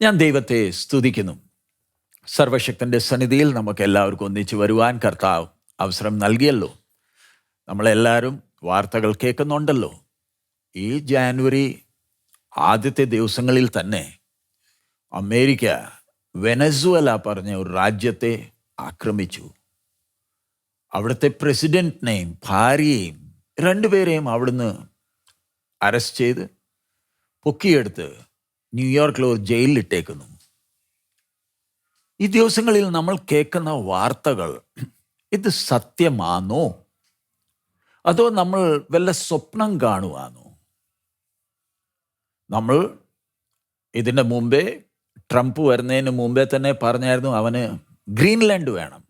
ഞാൻ ദൈവത്തെ സ്തുതിക്കുന്നു. സർവശക്തൻ്റെ സന്നിധിയിൽ നമുക്ക് എല്ലാവർക്കും ഒന്നിച്ച് വരുവാൻ കർത്താവ് അവസരം നൽകിയല്ലോ. നമ്മളെല്ലാവരും വാർത്തകൾ കേൾക്കുന്നുണ്ടല്ലോ. ഈ ജാനുവരി ആദ്യത്തെ ദിവസങ്ങളിൽ തന്നെ അമേരിക്ക വെനസ്വേല പറഞ്ഞ ഒരു രാജ്യത്തെ ആക്രമിച്ചു. അവിടുത്തെ പ്രസിഡന്റിനെയും ഭാര്യയെയും രണ്ടുപേരെയും അവിടുന്ന് അറസ്റ്റ് ചെയ്ത് പൊക്കിയെടുത്ത് ന്യൂയോർക്കിൽ ഒരു ജയിലിലിട്ടേക്കുന്നു. ഈ ദിവസങ്ങളിൽ നമ്മൾ കേൾക്കുന്ന വാർത്തകൾ ഇത് സത്യമാണോ, അതോ നമ്മൾ വല്ല സ്വപ്നം കാണുവാണോ? നമ്മൾ ഇതിൻ്റെ മുമ്പേ ട്രംപ് വരുന്നതിന് മുമ്പേ തന്നെ പറഞ്ഞായിരുന്നു അവന് ഗ്രീൻലാൻഡ് വേണം.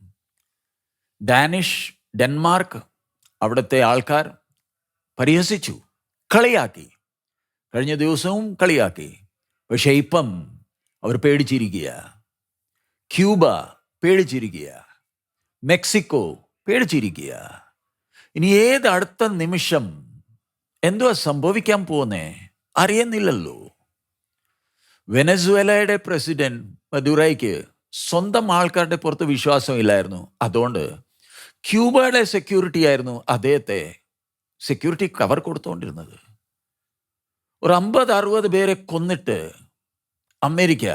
ഡാനിഷ്, ഡെൻമാർക്ക് അവിടുത്തെ ആൾക്കാർ പരിഹസിച്ചു, കളിയാക്കി. കഴിഞ്ഞ ദിവസവും കളിയാക്കി. പക്ഷേ ഇപ്പം അവർ പേടിച്ചിരിക്കുക. Cuba പേടിച്ചിരിക്കുക, Mexico പേടിച്ചിരിക്കുക. ഇനി ഏത് അടുത്ത നിമിഷം എന്തുവാ സംഭവിക്കാൻ പോകുന്നേ അറിയുന്നില്ലല്ലോ. വെനസ്വേലയുടെ പ്രസിഡന്റ് മദുറോയ്ക്ക് സ്വന്തം ആൾക്കാരുടെ പുറത്ത് വിശ്വാസമില്ലായിരുന്നു. അതുകൊണ്ട് ക്യൂബയുടെ സെക്യൂരിറ്റി ആയിരുന്നു അദ്ദേഹത്തെ സെക്യൂരിറ്റി കവർ കൊടുത്തുകൊണ്ടിരുന്നത്. ഒരു 50-60 പേരെ കൊന്നിട്ട് അമേരിക്ക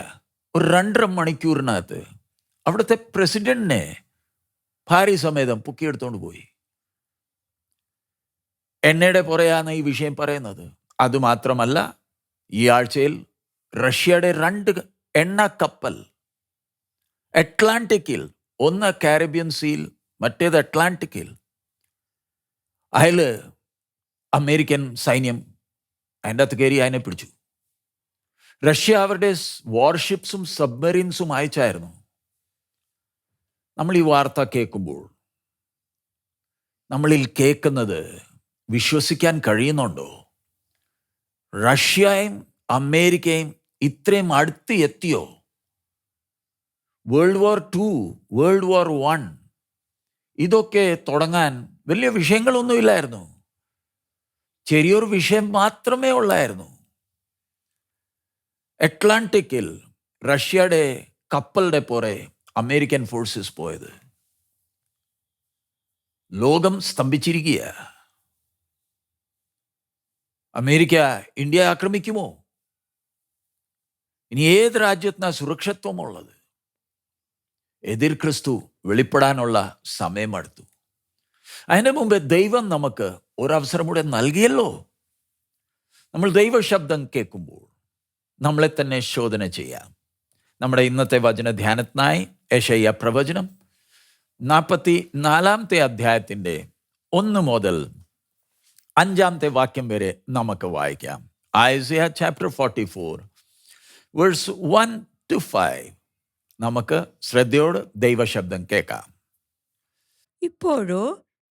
ഒരു 2.5 മണിക്കൂറിനകത്ത് അവിടുത്തെ പ്രസിഡന്റിനെ ഭാര്യ സമേതം പൊക്കിയെടുത്തോണ്ട് പോയി. എണ്ണയുടെ പുറയാണ് ഈ വിഷയം പറയുന്നത്. അതുമാത്രമല്ല, ഈ ആഴ്ചയിൽ റഷ്യയുടെ 2 എണ്ണ കപ്പൽ അറ്റ്ലാന്റിക്കിൽ, ഒന്ന് കാരിബിയൻ സീൽ, മറ്റേത് അറ്റ്ലാന്റിക്കിൽ, അതിൽ അമേരിക്കൻ സൈന്യം അതിൻ്റെ അകത്ത് കയറി അതിനെ പിടിച്ചു. റഷ്യ അവരുടെ വാർഷിപ്സും സബ്മറീൻസും അയച്ചായിരുന്നു. നമ്മൾ ഈ വാർത്ത കേൾക്കുമ്പോൾ നമ്മളിൽ കേൾക്കുന്നത് വിശ്വസിക്കാൻ കഴിയുന്നുണ്ടോ? റഷ്യയും അമേരിക്കയും ഇത്രയും അടുത്ത് എത്തിയോ? വേൾഡ് വാർ 2, വേൾഡ് വാർ 1 ഇതൊക്കെ തുടങ്ങാൻ വലിയ വിഷയങ്ങളൊന്നുമില്ലായിരുന്നു. ചെറിയൊരു വിഷയം മാത്രമേ ഉള്ളായിരുന്നു. അറ്റ്ലാന്റിക്കിൽ റഷ്യയുടെ കപ്പലുടെ പുറേ അമേരിക്കൻ ഫോഴ്സസ് പോയത്. ലോകം സ്തംഭിച്ചിരിക്കുക. America India ആക്രമിക്കുമോ? ഇനി ഏത് രാജ്യത്തിനാ സുരക്ഷിതത്വമുള്ളത്? എതിർ ക്രിസ്തു വെളിപ്പെടാനുള്ള സമയം അടുത്തു. അതിന് മുമ്പ് ദൈവം നമുക്ക് ഒരവസരം കൂടെ നൽകിയല്ലോ. നമ്മൾ ദൈവശബ്ദം കേൾക്കുമ്പോൾ നമ്മളെ തന്നെ ശോധന ചെയ്യാം. നമ്മുടെ ഇന്നത്തെ വചന ധ്യാനത്തിനായി യെശയ്യാ പ്രവചനം 44-ാമത്തെ അധ്യായത്തിൻ്റെ 1 മുതൽ 5-ാമത്തെ വാക്യം വരെ നമുക്ക് വായിക്കാം. ഐസയ്യാ ചാപ്റ്റർ 44 വേഴ്സ് 1 to 5. നമുക്ക് ശ്രദ്ധയോട് ദൈവശബ്ദം കേൾക്കാം. ഇപ്പോഴോ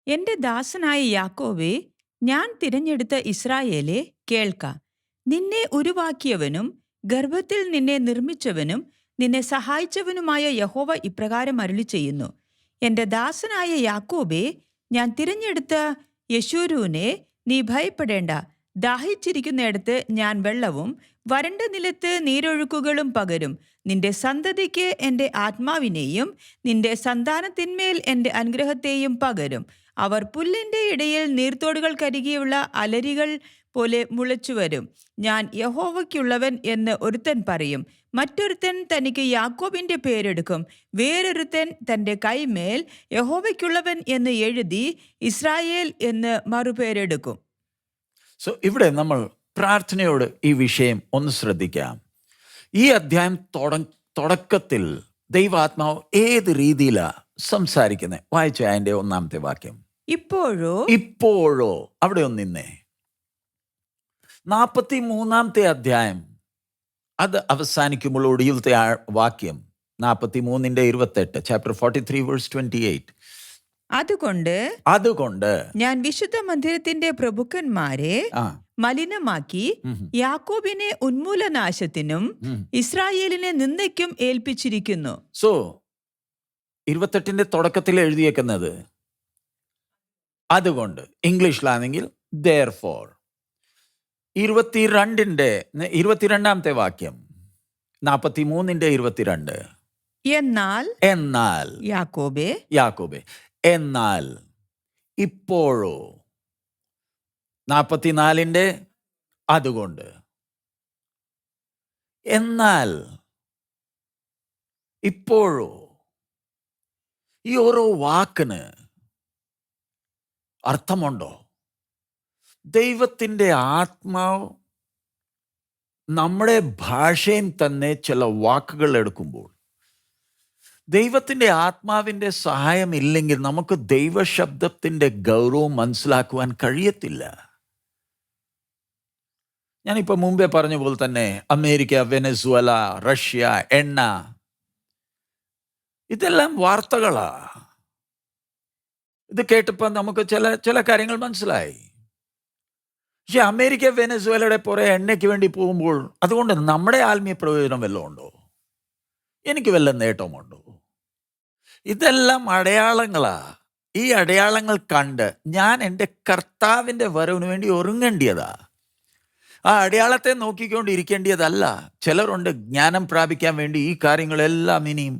എന്റെ ദാസനായ യാക്കോബേ, ഞാൻ തിരഞ്ഞെടുത്ത ഇസ്രായേലേ, കേൾക്ക. നിന്നെ ഉരുവാക്കിയവനും ഗർഭത്തിൽ നിന്നെ നിർമ്മിച്ചവനും നിന്നെ സഹായിച്ചവനുമായ യഹോവ ഇപ്രകാരം അരുളിച്ചെയ്യുന്നു: എന്റെ ദാസനായ യാക്കോബേ, ഞാൻ തിരഞ്ഞെടുത്ത യെശൂരൂനെ, നീ ഭയപ്പെടേണ്ട. ദാഹിച്ചിരിക്കുന്നിടത്ത് ഞാൻ വെള്ളവും വരണ്ട നിലത്ത് നീരൊഴുക്കുകളും പകരും. നിന്റെ സന്തതിക്ക് എൻ്റെ ആത്മാവിനെയും നിന്റെ സന്താനത്തിന്മേൽ എൻ്റെ അനുഗ്രഹത്തെയും പകരും. അവർ പുല്ലിൻ്റെ ഇടയിൽ നീർത്തോടുകൾക്കരികെയുള്ള അലരികൾ പോലെ മുളച്ചുവരും. ഞാൻ യഹോവയ്ക്കുള്ളവൻ എന്ന് ഒരുത്തൻ പറയും. മറ്റൊരുത്തൻ തനിക്ക് യാക്കോബിൻ്റെ പേരെടുക്കും. വേറൊരുത്തൻ തൻ്റെ കൈമേൽ യഹോവയ്ക്കുള്ളവൻ എന്ന് എഴുതി ഇസ്രായേൽ എന്ന് മറുപേരെടുക്കും. സോ ഇവിടെ നമ്മൾ പ്രാർത്ഥനയോട് ഈ വിഷയം ഒന്ന് ശ്രദ്ധിക്കാം. ഈ അധ്യായം തുടക്കത്തിൽ ദൈവാത്മാവ് ഏത് രീതിയിലാണ് സംസാരിക്കുന്നത്? വായിച്ച അതിൻ്റെ 1-ാമത്തെ വാക്യം. ഇപ്പോഴോ അവിടെ ഒന്ന് നിന്നേ. 43-ാമത്തെ അധ്യായം അത് അവസാനിക്കുമ്പോൾ ഒടുവിലത്തെ വാക്യം 43-28, ചാപ്റ്റർ 43 വേഴ്സ് 28. അതുകൊണ്ട് ഞാൻ വിശുദ്ധ മന്ദിരത്തിന്റെ പ്രഭുക്കന്മാരെ മലിനമാക്കി യാക്കോബിനെ ഉന്മൂലനാശത്തിനും ഇസ്രായേലിനെ നിന്ദയ്ക്കും ഏൽപ്പിച്ചിരിക്കുന്നു. സോ 28-ന്റെ തുടക്കത്തിൽ എഴുതിയേക്കുന്നത് അതുകൊണ്ട്, ഇംഗ്ലീഷിലാണെങ്കിൽ therefore. 22-ന്റെ 22-ാമത്തെ വാക്യം 43:22. എന്നാൽ എന്നാൽ യാക്കോബേ യാക്കോബേ, എന്നാൽ ഇപ്പോഴോ. 44 അതുകൊണ്ട്. എന്നാൽ ഇപ്പോഴോ. ഈ ഓരോ വാക്കിന് അർത്ഥമുണ്ടോ? ദൈവത്തിൻ്റെ ആത്മാവ് നമ്മുടെ ഭാഷയും തന്നെ ചില വാക്കുകൾ എടുക്കുമ്പോൾ, ദൈവത്തിൻ്റെ ആത്മാവിൻ്റെ സഹായം ഇല്ലെങ്കിൽ നമുക്ക് ദൈവശബ്ദത്തിൻ്റെ ഗൗരവം മനസ്സിലാക്കുവാൻ കഴിയത്തില്ല. ഞാനിപ്പോൾ മുമ്പേ പറഞ്ഞ പോലെ തന്നെ അമേരിക്ക, വെനസ്വേല, റഷ്യ, എണ്ണ, ഇതെല്ലാം വാർത്തകളാ. ഇത് കേട്ടപ്പോൾ നമുക്ക് ചില കാര്യങ്ങൾ മനസ്സിലായി. പക്ഷെ അമേരിക്ക, വെനസ്വേലയുടെ പുറകെ എണ്ണയ്ക്ക് വേണ്ടി പോകുമ്പോൾ അതുകൊണ്ട് നമ്മുടെ ആത്മീയ പ്രയോജനം വല്ലതും ഉണ്ടോ? എനിക്ക് വല്ല നേട്ടമുണ്ടോ? ഇതെല്ലാം അടയാളങ്ങളാ. ഈ അടയാളങ്ങൾ കണ്ട് ഞാൻ എൻ്റെ കർത്താവിൻ്റെ വരവിന് വേണ്ടി ഒരുങ്ങേണ്ടിയതാ. ആ അടയാളത്തെ നോക്കിക്കൊണ്ടിരിക്കേണ്ടിയതല്ല. ചിലരുണ്ട് ജ്ഞാനം പ്രാപിക്കാൻ വേണ്ടി ഈ കാര്യങ്ങളെല്ലാം ഇനിയും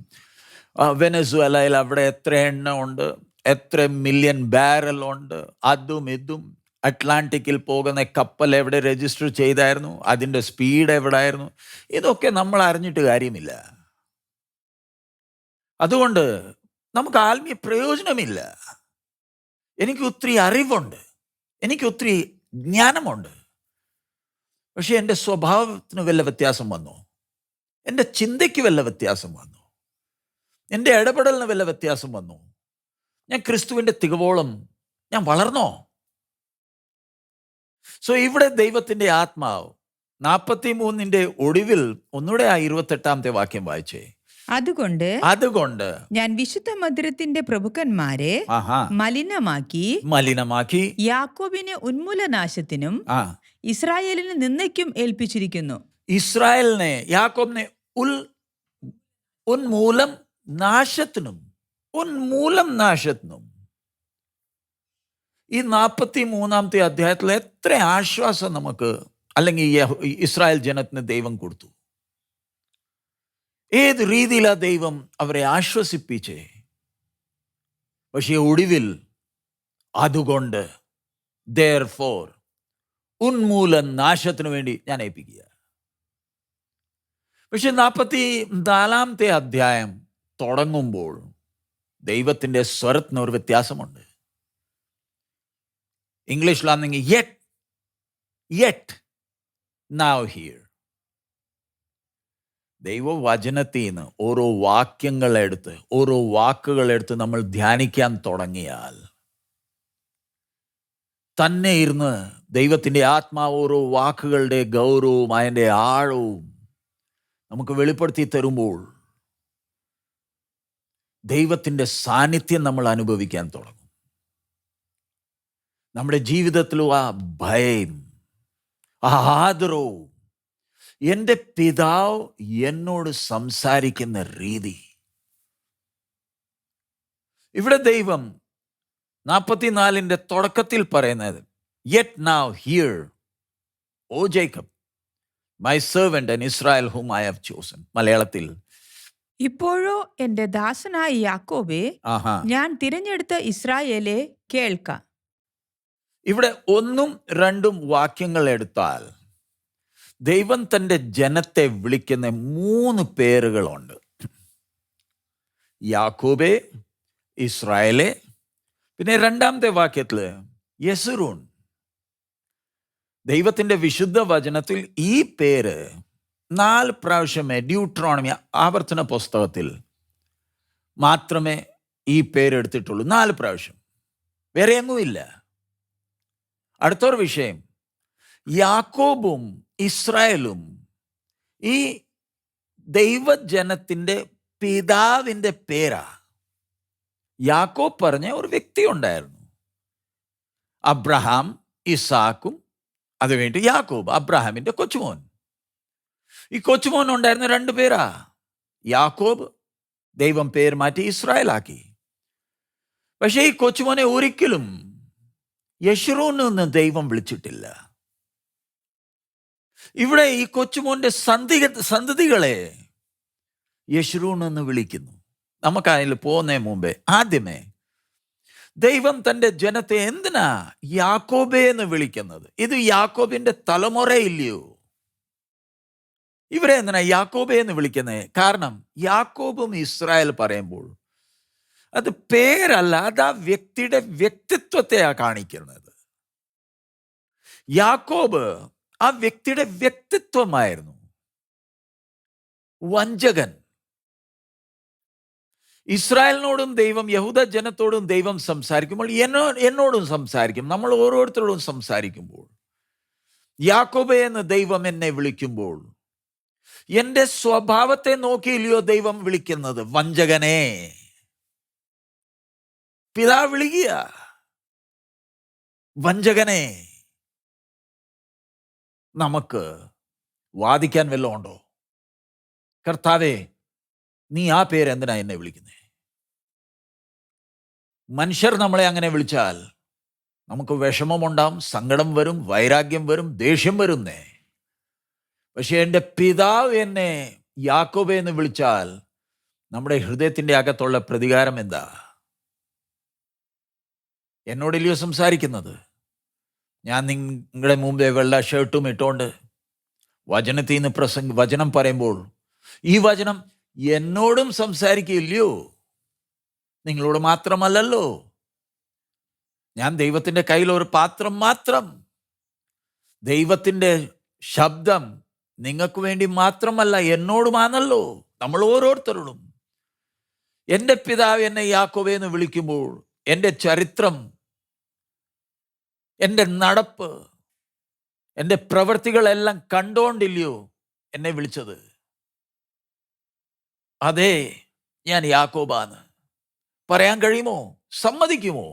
വെനസ്വേലയിൽ അവിടെ എത്ര എണ്ണ ഉണ്ട്, എത്ര മില്യൺ ബാരൽ ഉണ്ട്, അതും ഇതും, അറ്റ്ലാന്റിക്കിൽ പോകുന്ന കപ്പൽ എവിടെ രജിസ്റ്റർ ചെയ്തായിരുന്നു, അതിൻ്റെ സ്പീഡ് എവിടായിരുന്നു, ഇതൊക്കെ നമ്മൾ അറിഞ്ഞിട്ട് കാര്യമില്ല. അതുകൊണ്ട് നമുക്ക് ആത്മീയ പ്രയോജനമില്ല. എനിക്ക് ഒത്തിരി അറിവുണ്ട്, എനിക്ക് ഒത്തിരി ജ്ഞാനമുണ്ട്, പക്ഷെ എൻ്റെ സ്വഭാവത്തിന് വല്ല വ്യത്യാസം വന്നു, എൻ്റെ ചിന്തയ്ക്ക് വല്ല വ്യത്യാസം വന്നു, എൻ്റെ ഇടപെടലിന് വല്ല വ്യത്യാസം വന്നു, ഞാൻ ക്രിസ്തുവിൻ്റെ തികവോളം ഞാൻ വളർന്നോ? സോ ഇവിടെ ദൈവത്തിൻ്റെ ആത്മാവ് 43 ഒടുവിൽ ഒന്നുകൂടെ ആ 28 വാക്യം വായിച്ചേ. അതുകൊണ്ട് ഞാൻ വിശുദ്ധ മന്ദിരത്തിന്റെ പ്രഭുക്കന്മാരെ മലിനമാക്കി യാക്കോബിനെ ഉന്മൂലനാശത്തിനും ഇസ്രായേലിന് നിന്ദയ്ക്കും ഏൽപ്പിച്ചിരിക്കുന്നു. ഇസ്രായേലിനെ, യാക്കോബിനെ ഉന്മൂലം നാശത്തിനും ഈ 43 അധ്യായത്തിൽ എത്ര ആശ്വാസം നമുക്ക്, അല്ലെങ്കിൽ ഇസ്രായേൽ ജനത്തിന് ദൈവം കൊടുത്തു. ഏത് രീതിയിലാ ദൈവം അവരെ ആശ്വസിപ്പിച്ചേ. പക്ഷേ ഒടുവിൽ അതുകൊണ്ട് therefore ഉന്മൂലൻ നാശത്തിനു വേണ്ടി ഞാൻ ഏൽപ്പിക്കുക. പക്ഷെ 44 അധ്യായം തുടങ്ങുമ്പോൾ ദൈവത്തിൻ്റെ സ്വരത്തിന് ഒരു വ്യത്യാസമുണ്ട്. ഇംഗ്ലീഷിലാണെങ്കിൽ യെറ്റ് നൗ ഹിയർ. ദൈവവചനത്തിൽ നിന്ന് ഓരോ വാക്കുകളെടുത്ത് നമ്മൾ ധ്യാനിക്കാൻ തുടങ്ങിയാൽ തന്നെ ഇരുന്ന് ദൈവത്തിൻ്റെ ആത്മാവ് ഓരോ വാക്കുകളുടെ ഗൗരവവും അതിൻ്റെ ആഴവും നമുക്ക് വെളിപ്പെടുത്തി തരുമ്പോൾ ദൈവത്തിൻ്റെ സാന്നിധ്യം നമ്മൾ അനുഭവിക്കാൻ തുടങ്ങും. നമ്മുടെ ജീവിതത്തിലും ആ ഭയം, ആ ആദരവും, എൻ്റെ പിതാവ് എന്നോട് സംസാരിക്കുന്ന രീതി. ഇവിടെ ദൈവം 44 തുടക്കത്തിൽ പറയുന്നത് yet now hear O Jacob my servant and Israel whom I have chosen. മലയാളത്തിൽ ഇപ്പോഴോ എൻ്റെ ദാസനായ യാക്കോബേ, ഞാൻ തിരഞ്ഞെടുത്ത ഇസ്രായേലെ കേൾക്ക. ഇവിടെ 1ഉം 2ഉം വാക്യങ്ങൾ എടുത്താൽ ദൈവം തൻ്റെ ജനത്തെ വിളിക്കുന്ന 3 പേരുകളുണ്ട്. യാക്കോബേ, ഇസ്രായേലെ, പിന്നെ 2ാമത്തെ വാക്യത്തിൽ യെസുരൂൻ. ദൈവത്തിൻ്റെ വിശുദ്ധ വചനത്തിൽ ഈ പേര് 4 പ്രാവശ്യമേ, ഡ്യൂട്രോണമി ആവർത്തന പുസ്തകത്തിൽ മാത്രമേ ഈ പേരെടുത്തിട്ടുള്ളൂ. 4 പ്രാവശ്യം, വേറെ എങ്ങുമില്ല. അടുത്തൊരു വിഷയം, യാക്കോബും ഇസ്രായേലും ഈ ദൈവജനത്തിൻ്റെ പിതാവിൻ്റെ പേരാ. യാക്കോബ് പറഞ്ഞ ഒരു വ്യക്തി ഉണ്ടായിരുന്നു, അബ്രഹാം, ഇസാക്കും, അതുവേണ്ടി യാക്കോബ്, അബ്രഹാമിൻ്റെ കൊച്ചുമോൻ. ഈ കൊച്ചുമോൻ ഉണ്ടായിരുന്ന 2 പേരാ. യാക്കോബ് ദൈവം പേര് മാറ്റി ഇസ്രായേലാക്കി. പക്ഷേ ഈ കൊച്ചുമോനെ ഒരിക്കലും യെശുറൂൻ എന്ന് ദൈവം വിളിച്ചിട്ടില്ല. ഇവിടെ ഈ കൊച്ചുമോന്റെ സന്തതികളെ യശ്രൂൺ എന്ന് വിളിക്കുന്നു. നമുക്ക് അതിൽ പോകുന്നതിന് മുമ്പേ ആദ്യമേ ദൈവം തൻ്റെ ജനത്തെ എന്തിനാ യാക്കോബേ എന്ന് വിളിക്കുന്നത്? ഇത് യാക്കോബിന്റെ തലമുറയില്ലയോ? ഇവരെ എന്തിനാ യാക്കോബേ എന്ന് വിളിക്കുന്നത്? കാരണം യാക്കോബും ഇസ്രായേൽ പറയുമ്പോൾ അത് പേരല്ല, അത് ആ വ്യക്തിയുടെ വ്യക്തിത്വത്തെയാ കാണിക്കുന്നത്. യാക്കോബ് ആ വ്യക്തിയുടെ വ്യക്തിത്വമായിരുന്നു. വഞ്ചകൻ. ഇസ്രായേലിനോടും ദൈവം, യഹൂദ ജനത്തോടും ദൈവം സംസാരിക്കുമ്പോൾ എന്നോടും സംസാരിക്കും. നമ്മൾ ഓരോരുത്തരോടും സംസാരിക്കുമ്പോൾ യാക്കോബേ എന്ന് ദൈവം എന്നെ വിളിക്കുമ്പോൾ എൻ്റെ സ്വഭാവത്തെ നോക്കിയില്ലയോ ദൈവം വിളിക്കുന്നത്? വഞ്ചകനെ. പിതാവ് വിളിക്കുക, വഞ്ചകനെ. നമുക്ക് വാദിക്കാൻ വല്ലതും ഉണ്ടോ? കർത്താവേ, നീ ആ പേര് എന്തിനാ എന്നെ വിളിക്കുന്നേ? മനുഷ്യർ നമ്മളെ അങ്ങനെ വിളിച്ചാൽ നമുക്ക് വിഷമമുണ്ടാവും, സങ്കടം വരും, വൈരാഗ്യം വരും, ദേഷ്യം വരുന്നേ. പക്ഷെ എൻ്റെ പിതാവ് എന്നെ യാക്കോബേ എന്ന് വിളിച്ചാൽ നമ്മുടെ ഹൃദയത്തിൻ്റെ അകത്തുള്ള പ്രതികാരം എന്താ? എന്നോടില്ലയോ സംസാരിക്കുന്നത്? ഞാൻ നിങ്ങളുടെ മുമ്പേ വെള്ള ഷർട്ടും ഇട്ടുകൊണ്ട് വചനത്തിൽ നിന്ന് വചനം പറയുമ്പോൾ ഈ വചനം എന്നോടും സംസാരിക്കില്ലയോ? നിങ്ങളോട് മാത്രമല്ലല്ലോ. ഞാൻ ദൈവത്തിൻ്റെ കയ്യിൽ ഒരു പാത്രം മാത്രം. ദൈവത്തിൻ്റെ ശബ്ദം നിങ്ങൾക്ക് വേണ്ടി മാത്രമല്ല, എന്നോടുമാണല്ലോ, നമ്മൾ ഓരോരുത്തരോടും. എൻ്റെ പിതാവ് എന്നെ യാക്കോബേ എന്ന് വിളിക്കുമ്പോൾ എൻ്റെ ചരിത്രം, എൻ്റെ നടപ്പ്, എൻ്റെ പ്രവൃത്തികളെല്ലാം കണ്ടോണ്ടില്ലയോ എന്നെ വിളിച്ചത്? അതെ, ഞാൻ യാക്കോബാന്ന് പറയാൻ കഴിയുമോ? സമ്മതിക്കുമോ?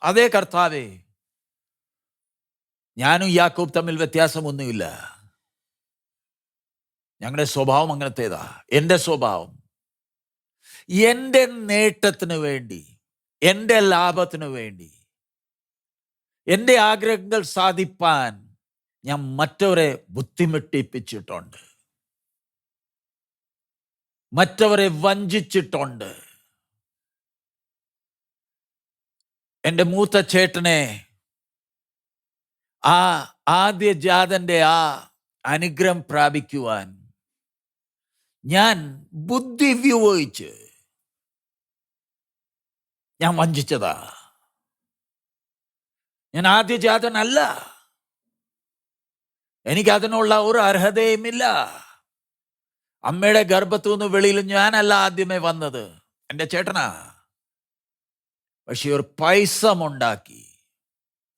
അതേ കർത്താവേ, ഞാനും യാക്കോബ് തമ്മിൽ വ്യത്യാസമൊന്നുമില്ല. ഞങ്ങളുടെ സ്വഭാവം അങ്ങനത്തേതാ. എൻ്റെ സ്വഭാവം എൻ്റെ നേട്ടത്തിന് വേണ്ടി, എൻ്റെ ലാഭത്തിന് വേണ്ടി, എൻ്റെ ആഗ്രഹങ്ങൾ സാധിപ്പാൻ ഞാൻ മറ്റവരെ ബുദ്ധിമുട്ടിപ്പിച്ചിട്ടുണ്ട്, മറ്റവരെ വഞ്ചിച്ചിട്ടുണ്ട്. എൻ്റെ മൂത്ത ചേട്ടനെ, ആ ആദ്യ ജാതന്റെ ആ അനുഗ്രഹം പ്രാപിക്കുവാൻ ഞാൻ ബുദ്ധി ഉപയോഗിച്ച് ഞാൻ വഞ്ചിച്ചതാ. ഞാൻ ആദ്യ ജാതനല്ല, എനിക്കതിനുള്ള ഒരു അർഹതയുമില്ല. അമ്മയുടെ ഗർഭത്തു നിന്ന് വെളിയിൽ ഞാനല്ല ആദ്യമേ വന്നത്, എൻ്റെ ചേട്ടനാ. പക്ഷെ ഒരു പൈസമുണ്ടാക്കി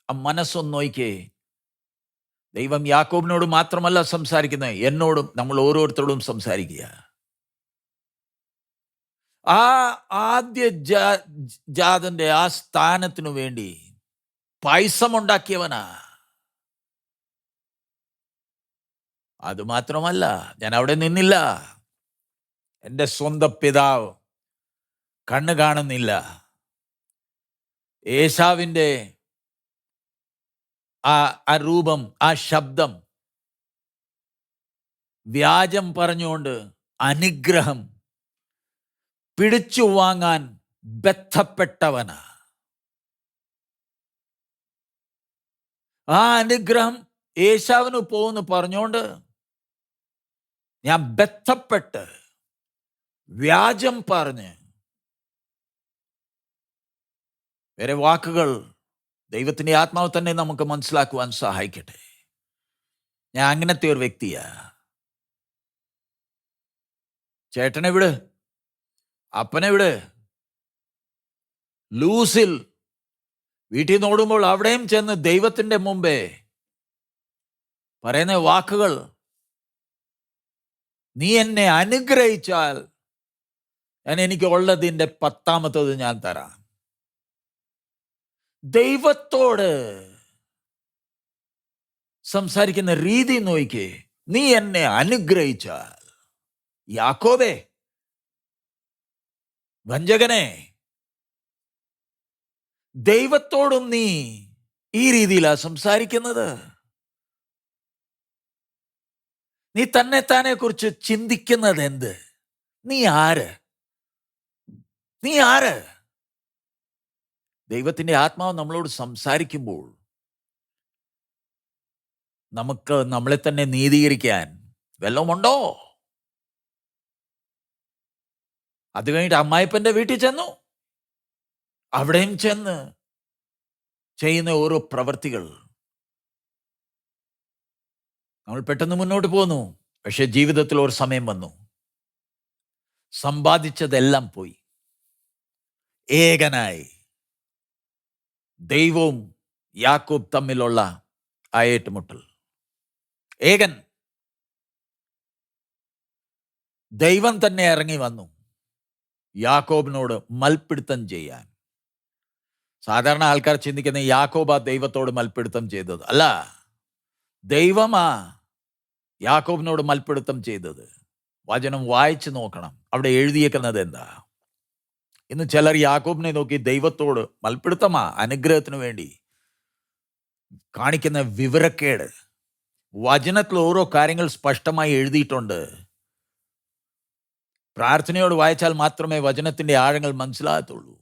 ആ മനസ്സൊന്ന് നോക്കിയേ. ദൈവം യാക്കോബിനോട് മാത്രമല്ല സംസാരിക്കുന്നത്, എന്നോടും, നമ്മൾ ഓരോരുത്തരോടും സംസാരിക്കുക. ആ ആദ്യ ജാതന്റെ ആ സ്ഥാനത്തിനു വേണ്ടി പൈസമുണ്ടാക്കിയവനാ. അതുമാത്രമല്ല, ഞാൻ അവിടെ നിന്നില്ല. എൻ്റെ സ്വന്തം പിതാവ് കണ്ണ് കാണുന്നില്ല. ഏശാവിൻ്റെ ആ രൂപം, ആ ശബ്ദം, വ്യാജം പറഞ്ഞുകൊണ്ട് അനുഗ്രഹം പിടിച്ചു വാങ്ങാൻ ബന്ധപ്പെട്ടവനാ. ആ അനുഗ്രഹം ഏശാവിന് പോകുന്നു പറഞ്ഞുകൊണ്ട് ഞാൻ ബന്ധപ്പെട്ട് വ്യാജം പറഞ്ഞ്, വേറെ വാക്കുകൾ ദൈവത്തിൻ്റെ ആത്മാവ് തന്നെ നമുക്ക് മനസ്സിലാക്കുവാൻ സഹായിക്കട്ടെ. ഞാൻ അങ്ങനത്തെ ഒരു വ്യക്തിയാ. ചേട്ടനെ വിട്, അപ്പനെ വിട്. ലൂസിൽ വീട്ടിൽ നിന്ന് ഓടുമ്പോൾ അവിടെയും ചെന്ന് ദൈവത്തിൻ്റെ മുമ്പേ പറയുന്ന വാക്കുകൾ, നീ എന്നെ അനുഗ്രഹിച്ചാൽ ഞാൻ എനിക്ക് ഉള്ളതിൻ്റെ 10ാമത്തത് ഞാൻ തരാം. ദൈവത്തോട് സംസാരിക്കുന്ന രീതി നോക്കിക്കേ. നീ എന്നെ അനുഗ്രഹിച്ചാൽ, യാക്കോബേ, വഞ്ചകനെ, ദൈവത്തോടും നീ ഈ രീതിയിലാ സംസാരിക്കുന്നത്. നീ തന്നെത്താനെ കുറിച്ച് ചിന്തിക്കുന്നത് എന്ത്? നീ ആര്? നീ ആര്? ദൈവത്തിന്റെ ആത്മാവ് നമ്മളോട് സംസാരിക്കുമ്പോൾ നമുക്ക് നമ്മളെ തന്നെ നീതീകരിക്കാൻ വല്ലതുമുണ്ടോ? അത് കഴിഞ്ഞിട്ട് അമ്മായിപ്പന്റെ വീട്ടിൽ ചെന്നു. അവിടെയും ചെന്ന് ചെയ്യുന്ന ഓരോ പ്രവൃത്തികൾ നമ്മൾ പെട്ടെന്ന് മുന്നോട്ട് പോന്നു. പക്ഷെ ജീവിതത്തിൽ ഒരു സമയം വന്നു, സമ്പാദിച്ചതെല്ലാം പോയി. ഏകനായി. ദൈവവും യാക്കോബ് തമ്മിലുള്ള ആ ഏറ്റുമുട്ടൽ. ഏകൻ. ദൈവം തന്നെ ഇറങ്ങി വന്നു യാക്കോബിനോട് മൽപ്പിടുത്തം ചെയ്യാൻ. സാധാരണ ആൾക്കാർ ചിന്തിക്കുന്ന യാക്കോബാ ദൈവത്തോട് മൽപ്പിടുത്തം ചെയ്തത് അല്ല, ദൈവമാ യാക്കോബിനോട് മൽപ്പിടുത്തം ചെയ്തത്. വചനം വായിച്ചു നോക്കണം, അവിടെ എഴുതിയേക്കുന്നത് എന്താ. ഇന്ന് ചിലർ യാക്കോബിനെ നോക്കി ദൈവത്തോട് മൽപ്പിടുത്തമാ, അനുഗ്രഹത്തിന് വേണ്ടി കാണിക്കുന്ന വിവരക്കേട്. വചനത്തിൽ ഓരോ കാര്യങ്ങൾ സ്പഷ്ടമായി എഴുതിയിട്ടുണ്ട്. പ്രാർത്ഥനയോട് വായിച്ചാൽ മാത്രമേ വചനത്തിന്റെ ആഴങ്ങൾ മനസ്സിലാകത്തുള്ളൂ.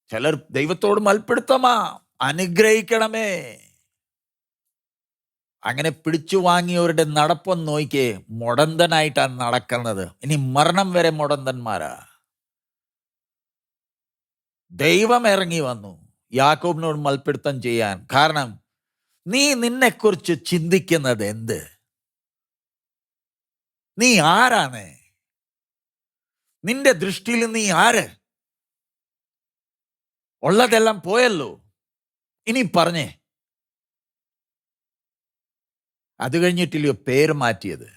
ചിലർ ദൈവത്തോട് മൽപ്പിടുത്തമാ, അനുഗ്രഹിക്കണമേ. അങ്ങനെ പിടിച്ചു വാങ്ങിയവരുടെ നടപ്പൊന്ന് നോക്കിയേ, മുടന്തനായിട്ടാണ് നടക്കുന്നത്. ഇനി മരണം വരെ മുടന്തന്മാരാ. ദൈവം ഇറങ്ങി വന്നു യാക്കോബിനോട് മൽപ്പിടുത്തം ചെയ്യാൻ. കാരണം നീ നിന്നെക്കുറിച്ച് ചിന്തിക്കുന്നത് എന്ത്? നീ ആരാണ്? നിന്റെ ദൃഷ്ടിയിൽ നീ ആര്? ഉള്ളതെല്ലാം പോയല്ലോ, ഇനി പറഞ്ഞേ. അത് കഴിഞ്ഞിട്ടില്ലയോ പേര് മാറ്റിയത്,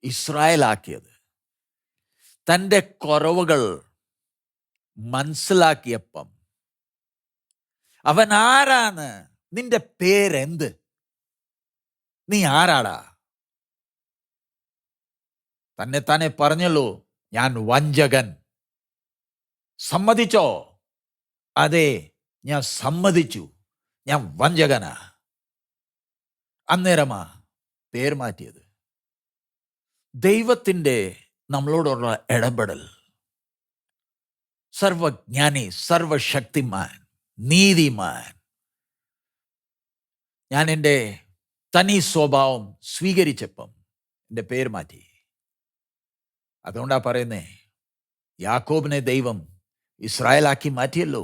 ഇസ്രായേലാക്കിയത്. തൻ്റെ കുറവുകൾ മനസ്സിലാക്കിയപ്പം അവൻ ആരാണ്? നിന്റെ പേരെന്ത്? നീ ആരാടാ? തന്നെ പറഞ്ഞല്ലോ, ഞാൻ വഞ്ചകൻ. സമ്മതിച്ചോ? അതെ, ഞാൻ സമ്മതിച്ചു, ഞാൻ വഞ്ചകനാ. അന്നേരമാ പേര് മാറ്റിയത്. ദൈവത്തിൻ്റെ നമ്മളോടുള്ള ഇടപെടൽ. സർവജ്ഞാനി, സർവശക്തിമാൻ, നീതിമാൻ. ഞാൻ എൻ്റെ തനി സ്വഭാവം സ്വീകരിച്ചപ്പം എൻ്റെ പേര് മാറ്റി. അതുകൊണ്ടാ പറയുന്നേ, യാക്കോബിനെ ദൈവം ഇസ്രായേലാക്കി മാറ്റിയല്ലോ.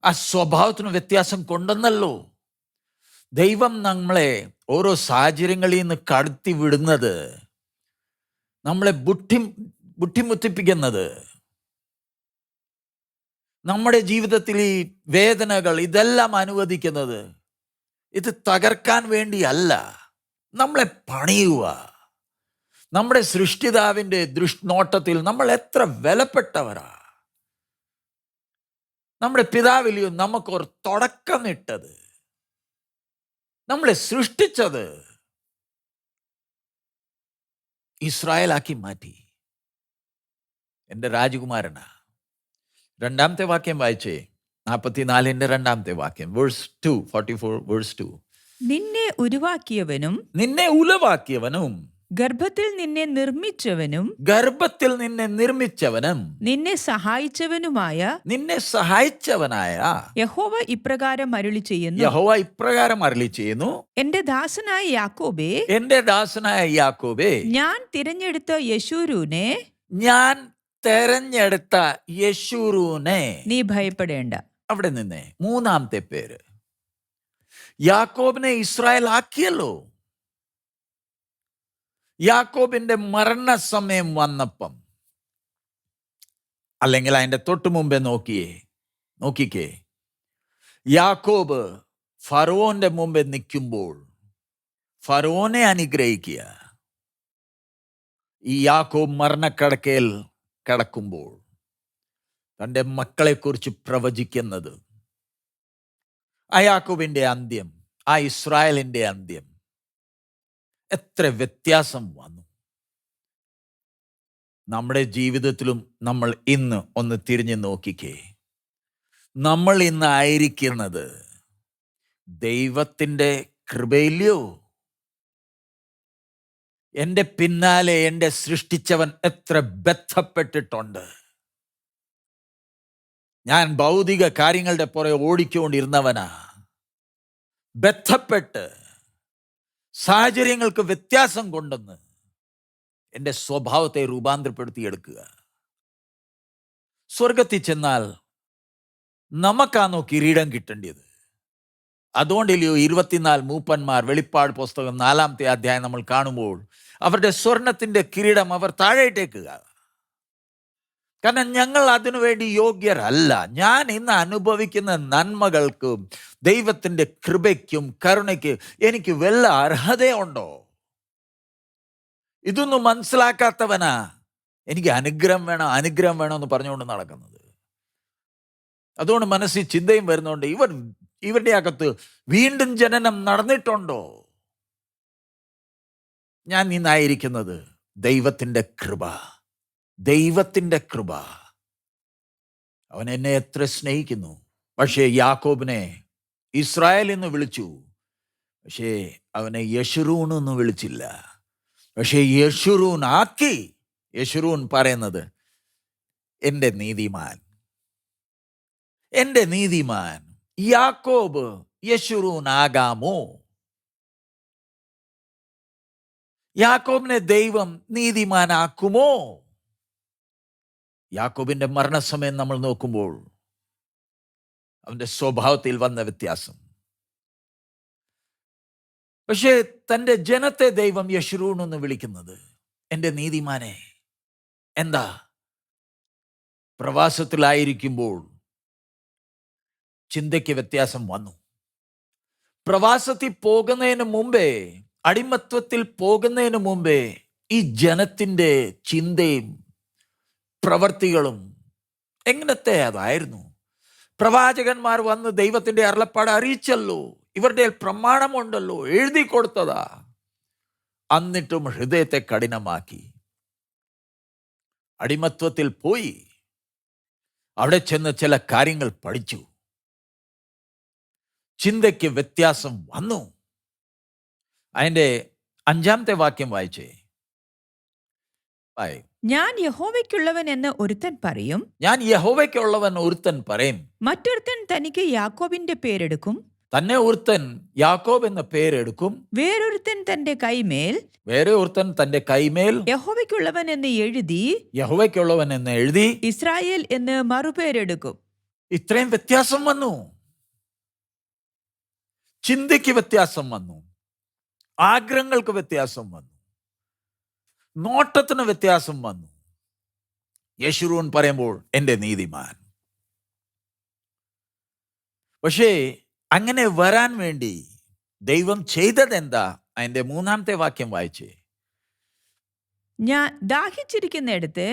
ആ സ്വഭാവത്തിന് വ്യത്യാസം കൊണ്ടെന്നല്ലോ. ദൈവം നമ്മളെ ഓരോ സാഹചര്യങ്ങളിൽ നിന്ന് കടത്തി വിടുന്നത്, നമ്മളെ ബുദ്ധിമുട്ടിപ്പിക്കുന്നത്, നമ്മുടെ ജീവിതത്തിൽ ഈ വേദനകൾ ഇതെല്ലാം അനുവദിക്കുന്നത് ഇത് തകർക്കാൻ വേണ്ടിയല്ല, നമ്മളെ പണിയുക. നമ്മുടെ സൃഷ്ടിതാവിൻ്റെ ദൃഷ്ടിനോട്ടത്തിൽ നമ്മൾ എത്ര വിലപ്പെട്ടവരാ. നമ്മുടെ പിതാവിലെയോ നമുക്കൊരു തുടക്കമിട്ടത്, നമ്മളെ സൃഷ്ടിച്ചത് ഇസ്രായേലാക്കി മാറ്റി. എൻ്റെ രാജകുമാരനാ. രണ്ടാമത്തെ വാക്യം വായിച്ചേ, 44 രണ്ടാമത്തെ വാക്യം, വേഴ്സ് 2, 44 വേഴ്സ് 2. നിന്നെ ഉരുവാക്കിയവനും നിന്നെ ഉലവാക്കിയവനും ഗർഭത്തിൽ നിന്നെ നിർമ്മിച്ചവനും നിന്നെ സഹായിച്ചവനായ യഹോവ ഇപ്രകാരം അരുളി ചെയ്യുന്നു, എന്റെ ദാസനായ യാക്കോബേ, ഞാൻ തിരഞ്ഞെടുത്ത യെശൂരൂനെ നീ ഭയപ്പെടേണ്ട. അവിടെ നിന്നേ മൂന്നാമത്തെ പേര്. യാക്കോബിനെ ഇസ്രായേൽ ആക്കിയല്ലോ. യാക്കോബിന്റെ മരണസമയം വന്നപ്പം, അല്ലെങ്കിൽ അതിന്റെ തൊട്ടു മുമ്പേ നോക്കിക്കേ, യാക്കോബ് ഫറവോന്റെ മുമ്പേ നിൽക്കുമ്പോൾ ഫറവോനെ അനുഗ്രഹിക്കുക. ഈ യാക്കോബ് മരണക്കിടക്കയിൽ കിടക്കുമ്പോൾ തൻ്റെ മക്കളെക്കുറിച്ച് പ്രവചിക്കുന്നത്, ആ യാക്കോബിന്റെ അന്ത്യം, ആ ഇസ്രായേലിന്റെ അന്ത്യം, എത്ര വ്യത്യാസം വന്നു. നമ്മുടെ ജീവിതത്തിലും നമ്മൾ ഇന്ന് ഒന്ന് തിരിഞ്ഞു നോക്കിക്കേ. നമ്മൾ ഇന്ന് ആയിരിക്കുന്നത് ദൈവത്തിൻ്റെ കൃപയില്ലയോ? എൻ്റെ പിന്നാലെ എൻ്റെ സൃഷ്ടിച്ചവൻ എത്ര ബന്ധപ്പെട്ടിട്ടുണ്ട്. ഞാൻ ഭൗതിക കാര്യങ്ങളുടെ പുറകെ ഓടിക്കൊണ്ടിരുന്നവനാ. ബന്ധപ്പെട്ട് സാഹചര്യങ്ങൾക്ക് വ്യത്യാസം കൊണ്ടെന്ന് എൻ്റെ സ്വഭാവത്തെ രൂപാന്തരപ്പെടുത്തിയെടുക്കുക. സ്വർഗത്തിൽ ചെന്നാൽ നമുക്കാണോ കിരീടം കിട്ടേണ്ടത്? അതുകൊണ്ടില്ലയോ 24 മൂപ്പന്മാർ വെളിപ്പാട് പുസ്തകം 4-ാമത്തെ അധ്യായം നമ്മൾ കാണുമ്പോൾ അവരുടെ സ്വർണത്തിന്റെ കിരീടം അവർ താഴേട്ടേക്കുക. കാരണം ഞങ്ങൾ അതിനുവേണ്ടി യോഗ്യരല്ല. ഞാൻ ഇന്ന് അനുഭവിക്കുന്ന നന്മകൾക്കും ദൈവത്തിൻ്റെ കൃപയ്ക്കും കരുണയ്ക്ക് എനിക്ക് വല്ല അർഹതയുണ്ടോ? ഇതൊന്നും മനസ്സിലാക്കാത്തവനാ എനിക്ക് അനുഗ്രഹം വേണം എന്ന് പറഞ്ഞുകൊണ്ട് നടക്കുന്നത്. അതുകൊണ്ട് മനസ്സിൽ ചിന്തയും വരുന്നുണ്ട്, ഇവരുടെ അകത്ത് വീണ്ടും ജനനം നടന്നിട്ടുണ്ടോ? ഞാൻ ഇന്നായിരിക്കുന്നത് ദൈവത്തിൻ്റെ കൃപ. അവൻ എന്നെ എത്ര സ്നേഹിക്കുന്നു. പക്ഷേ യാക്കോബിനെ ഇസ്രായേൽ എന്ന് വിളിച്ചു, പക്ഷേ അവനെ യശുറൂൻ എന്ന് വിളിച്ചില്ല. പക്ഷേ യശുറൂൻ ആക്കി. യശുറൂൻ പറയുന്നത് എൻ്റെ നീതിമാൻ. യാക്കോബ് യശുറൂൻ ആകാമോ? യാക്കോബിനെ ദൈവം നീതിമാനാക്കുമോ? യാക്കോബിന്റെ മരണസമയം നമ്മൾ നോക്കുമ്പോൾ അവന്റെ സ്വഭാവത്തിൽ വന്ന വ്യത്യാസം. പക്ഷേ തൻ്റെ ജനത്തെ ദൈവം യശുറൂൻ എന്ന് വിളിക്കുന്നത് എൻ്റെ നീതിമാനെ. എന്താ? പ്രവാസത്തിലായിരിക്കുമ്പോൾ ചിന്തയ്ക്ക് വ്യത്യാസം വന്നു. പ്രവാസത്തിൽ പോകുന്നതിന് മുമ്പേ, അടിമത്വത്തിൽ പോകുന്നതിന് മുമ്പേ ഈ ജനത്തിൻ്റെ ചിന്തയും പ്രവർത്തികളും എങ്ങനത്തെ അതായിരുന്നു? പ്രവാചകന്മാർ വന്ന് ദൈവത്തിൻ്റെ അരുളപ്പാട് അറിയിച്ചല്ലോ, ഇവരുടെ പ്രമാണമുണ്ടല്ലോ, എഴുതി കൊടുത്തതാ. എന്നിട്ടും ഹൃദയത്തെ കഠിനമാക്കി അടിമത്വത്തിൽ പോയി അവിടെ ചെന്ന് ചില കാര്യങ്ങൾ പഠിച്ചു. ചിന്തയ്ക്ക് വ്യത്യാസം വന്നു. അതിൻ്റെ 5-ാമത്തെ വാക്യം വായിച്ചേ. ഞാൻ യഹോവയ്ക്കുള്ളവൻ എന്ന് ഒരുത്തൻ പറയും. മറ്റൊരുത്തൻ തനിക്ക് യാക്കോബിന്റെ പേരെടുക്കും. തന്നെ ഒരുത്തൻ യാക്കോബ് എന്ന പേരെടുക്കും. വേറൊരുത്തൻ തന്റെ കൈമേൽ യഹോവയ്ക്കുള്ളവൻ എന്ന് എഴുതി ഇസ്രായേൽ എന്ന് മറുപേരെടുക്കും. ഇത്രയും വ്യത്യാസം വന്നു. ചിന്തയ്ക്ക് വ്യത്യാസം വന്നു, ആഗ്രഹങ്ങൾക്ക് വ്യത്യാസം വന്നു, നോട്ടത്തിന് വ്യത്യാസം വന്നു. യശുറൂൻ പറയുമ്പോൾ എൻ്റെ നീതിമാൻ. പക്ഷേ അങ്ങനെ വരാൻ വേണ്ടി ദൈവം ചെയ്തത് എന്താ? അതിന്റെ 3-ാമത്തെ വാക്യം വായിച്ചേ. ഞാൻ ദാഹിച്ചിരിക്കുന്നിടത്ത്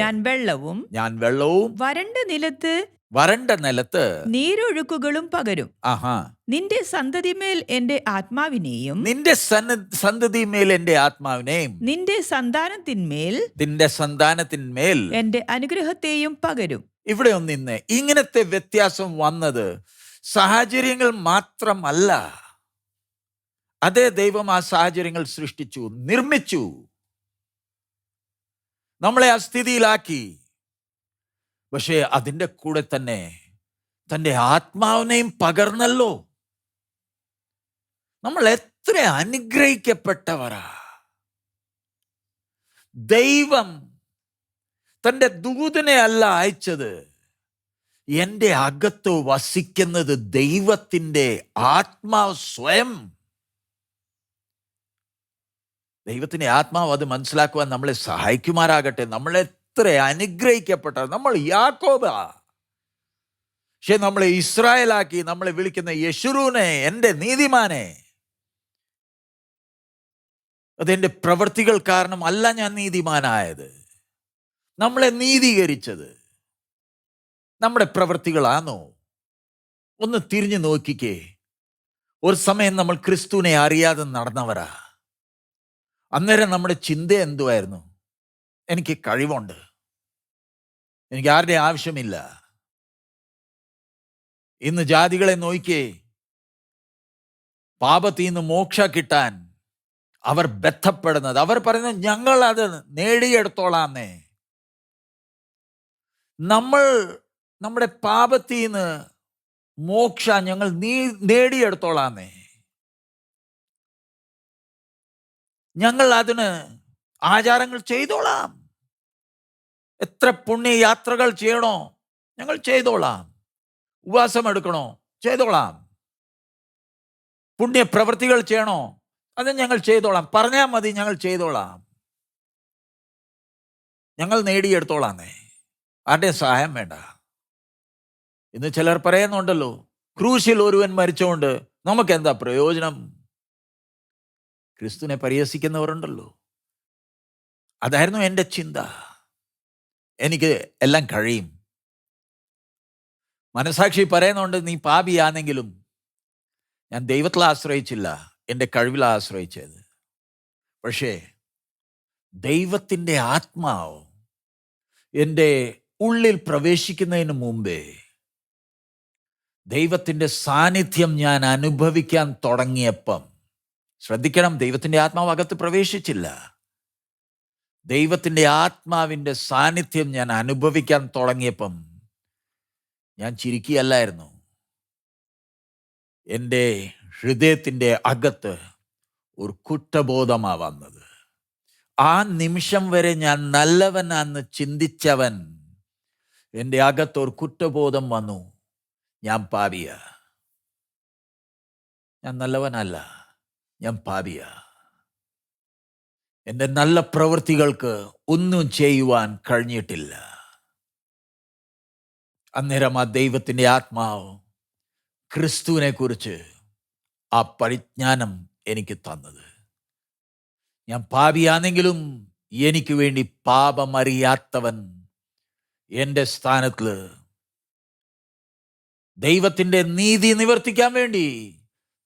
ഞാൻ വെള്ളവും വരണ്ട നിലത്ത് നീരൊഴുക്കുകളും പകരും. നിന്റെ സന്തതിമേൽ എൻ്റെ ആത്മാവിനെയും നിന്റെ സന്താനത്തിന്മേൽ എൻ്റെ അനുഗ്രഹത്തെയും പകരും. ഇവിടെ ഒന്നിന്ന് ഇങ്ങനത്തെ വ്യത്യാസം വന്നത് സാഹചര്യങ്ങൾ മാത്രമല്ല. അതേ ദൈവം ആ സാഹചര്യങ്ങൾ സൃഷ്ടിച്ചു, നിർമ്മിച്ചു, നമ്മളെ ആ സ്ഥിതിയിലാക്കി. പക്ഷേ അതിൻ്റെ കൂടെ തന്നെ തൻ്റെ ആത്മാവിനെയും പകർന്നല്ലോ. നമ്മൾ എത്ര അനുഗ്രഹിക്കപ്പെട്ടവരാ. ദൈവം തൻ്റെ ദൂതനെ അല്ല അയച്ചത്, എൻ്റെ അകത്ത് വസിക്കുന്നത് ദൈവത്തിൻ്റെ ആത്മാവ് സ്വയം. ദൈവത്തിൻ്റെ ആത്മാവ് അത് മനസ്സിലാക്കുവാൻ നമ്മളെ സഹായിക്കുമാറാകട്ടെ. നമ്മളെത്ര അനുഗ്രഹിക്കപ്പെട്ട, നമ്മൾ യാക്കോബാ, പക്ഷെ നമ്മളെ ഇസ്രായേലാക്കി നമ്മളെ വിളിക്കുന്ന യശുറൂനെ, എൻ്റെ നീതിമാനെ. അതെൻ്റെ പ്രവൃത്തികൾ കാരണം അല്ല ഞാൻ നീതിമാനായത്. നമ്മളെ നീതീകരിച്ചത് നമ്മുടെ പ്രവൃത്തികളാണോ? ഒന്ന് തിരിഞ്ഞു നോക്കിക്കേ. ഒരു സമയം നമ്മൾ ക്രിസ്തുവിനെ അറിയാതെ നടന്നവരാ. അന്നേരം നമ്മുടെ ചിന്ത എന്തുവായിരുന്നു? എനിക്ക് കഴിവുണ്ട്, എനിക്ക് ആരുടെ ആവശ്യമില്ല. ഇന്ന് ജാതികളെ നോക്കിക്കേ, പാപത്തിൽ നിന്ന് മോക്ഷ കിട്ടാൻ അവർ ബന്ധപ്പെടുന്നത്. അവർ പറയുന്നത് ഞങ്ങൾ അത് നേടിയെടുത്തോളാന്നേ. നമ്മൾ നമ്മുടെ പാപത്തിൽ നിന്ന് മോക്ഷ ഞങ്ങൾ നേടിയെടുത്തോളാന്നേ. ഞങ്ങൾ അതിന് ആചാരങ്ങൾ ചെയ്തോളാം. എത്ര പുണ്യയാത്രകൾ ചെയ്യണോ ഞങ്ങൾ ചെയ്തോളാം. ഉപവാസം എടുക്കണോ ചെയ്തോളാം. പുണ്യപ്രവൃത്തികൾ ചെയ്യണോ അത് ഞങ്ങൾ ചെയ്തോളാം. പറഞ്ഞാൽ മതി, ഞങ്ങൾ ചെയ്തോളാം. ഞങ്ങൾ നേടിയെടുത്തോളാന്നേ. ആരുടെയും സഹായം വേണ്ട. ഇന്ന് ചിലർ പറയുന്നുണ്ടല്ലോ, ക്രൂശിൽ ഒരുവൻ മരിച്ചുകൊണ്ട് നമുക്ക് എന്താ പ്രയോജനം? ക്രിസ്തുവിനെ പരിഹസിക്കുന്നവരുണ്ടല്ലോ. അതായിരുന്നു എൻ്റെ ചിന്ത. എനിക്ക് എല്ലാം കഴിയും. മനസാക്ഷി പറയുന്നുണ്ട്, നീ പാപിയാണെങ്കിലും ഞാൻ ദൈവത്തിൽ ആശ്രയിച്ചില്ല, എൻ്റെ കഴിവിൽ ആശ്രയിച്ചത്. പക്ഷേ ദൈവത്തിൻ്റെ ആത്മാവ് എൻ്റെ ഉള്ളിൽ പ്രവേശിക്കുന്നതിന് മുമ്പേ ദൈവത്തിൻ്റെ സാന്നിധ്യം ഞാൻ അനുഭവിക്കാൻ തുടങ്ങിയപ്പം, ശ്രദ്ധിക്കണം, ദൈവത്തിൻ്റെ ആത്മാവ് അകത്ത് പ്രവേശിച്ചില്ല. ദൈവത്തിൻ്റെ ആത്മാവിൻ്റെ സാന്നിധ്യം ഞാൻ അനുഭവിക്കാൻ തുടങ്ങിയപ്പം ഞാൻ ചിരിക്കുകയല്ലായിരുന്നു. എൻ്റെ ഹൃദയത്തിൻ്റെ അകത്ത് ഒരു കുറ്റബോധമാണ് വന്നത്. ആ നിമിഷം വരെ ഞാൻ നല്ലവനാന്ന് ചിന്തിച്ചവൻ, എൻ്റെ അകത്ത് ഒരു കുറ്റബോധം വന്നു. ഞാൻ പാപിയ, ഞാൻ നല്ലവനല്ല, ഞാൻ പാപിയ. എൻ്റെ നല്ല പ്രവൃത്തികൾക്ക് ഒന്നും ചെയ്യുവാൻ കഴിഞ്ഞിട്ടില്ല. അന്നേരം ആ ദൈവത്തിൻ്റെ ആത്മാവ് ക്രിസ്തുവിനെ കുറിച്ച് ആ പരിജ്ഞാനം എനിക്ക് തന്നത്. ഞാൻ പാപിയാണെങ്കിലും എനിക്ക് വേണ്ടി പാപമറിയാത്തവൻ എൻ്റെ സ്ഥാനത്ത് ദൈവത്തിൻ്റെ നീതി നിവർത്തിക്കാൻ വേണ്ടി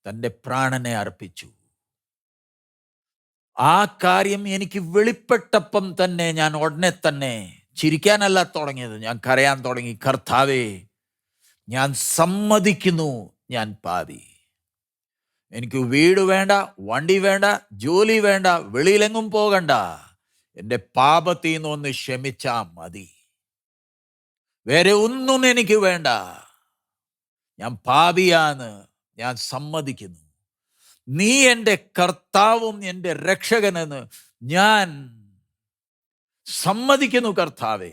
തൻ്റെ പ്രാണനെ അർപ്പിച്ചു. ആ കാര്യം എനിക്ക് വെളിപ്പെട്ടപ്പം തന്നെ ഞാൻ ഉടനെ തന്നെ ചിരിക്കാനല്ല തുടങ്ങിയത്, ഞാൻ കരയാൻ തുടങ്ങി. കർത്താവേ, ഞാൻ സമ്മതിക്കുന്നു, ഞാൻ പാപി. എനിക്ക് വീട് വേണ്ട, വണ്ടി വേണ്ട, ജോലി വേണ്ട, വെളിയിലെങ്ങും പോകണ്ട. എൻ്റെ പാപത്തിൽ നിന്ന് ഒന്ന് ക്ഷമിച്ചാ മതി. വേറെ ഒന്നും എനിക്ക് വേണ്ട. ഞാൻ പാപിയാന്ന് ഞാൻ സമ്മതിക്കുന്നു. നീ എൻ്റെ കർത്താവും എൻ്റെ രക്ഷകനെന്ന് ഞാൻ സമ്മതിക്കുന്നു. കർത്താവേ,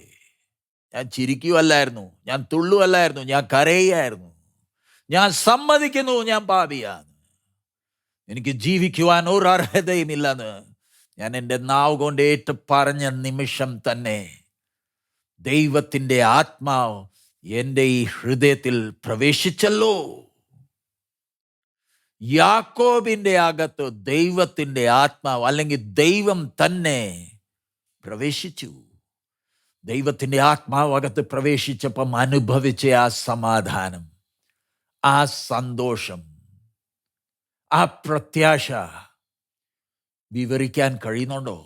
ഞാൻ ചിരിക്കുകയല്ലായിരുന്നു, ഞാൻ തുള്ളുവല്ലായിരുന്നു, ഞാൻ കരയായിരുന്നു. ഞാൻ സമ്മതിക്കുന്നു, ഞാൻ പാപിയാന്ന്. എനിക്ക് ജീവിക്കുവാൻ ഒരു അർഹതയുമില്ലെന്ന് ഞാൻ എൻ്റെ നാവ് കൊണ്ട് ഏറ്റു പറഞ്ഞ നിമിഷം തന്നെ ദൈവത്തിൻ്റെ ആത്മാവ് എൻ്റെ ഈ ഹൃദയത്തിൽ പ്രവേശിച്ചല്ലോ. യാക്കോബിൻ്റെ അകത്ത് ദൈവത്തിൻ്റെ ആത്മാവ്, അല്ലെങ്കിൽ ദൈവം തന്നെ പ്രവേശിച്ചു. ദൈവത്തിൻ്റെ ആത്മാവ് അകത്ത് പ്രവേശിച്ചപ്പം അനുഭവിച്ച ആ സമാധാനം, ആ സന്തോഷം, ആ പ്രത്യാശ വിവരിക്കാൻ കഴിയുന്നുണ്ടോ?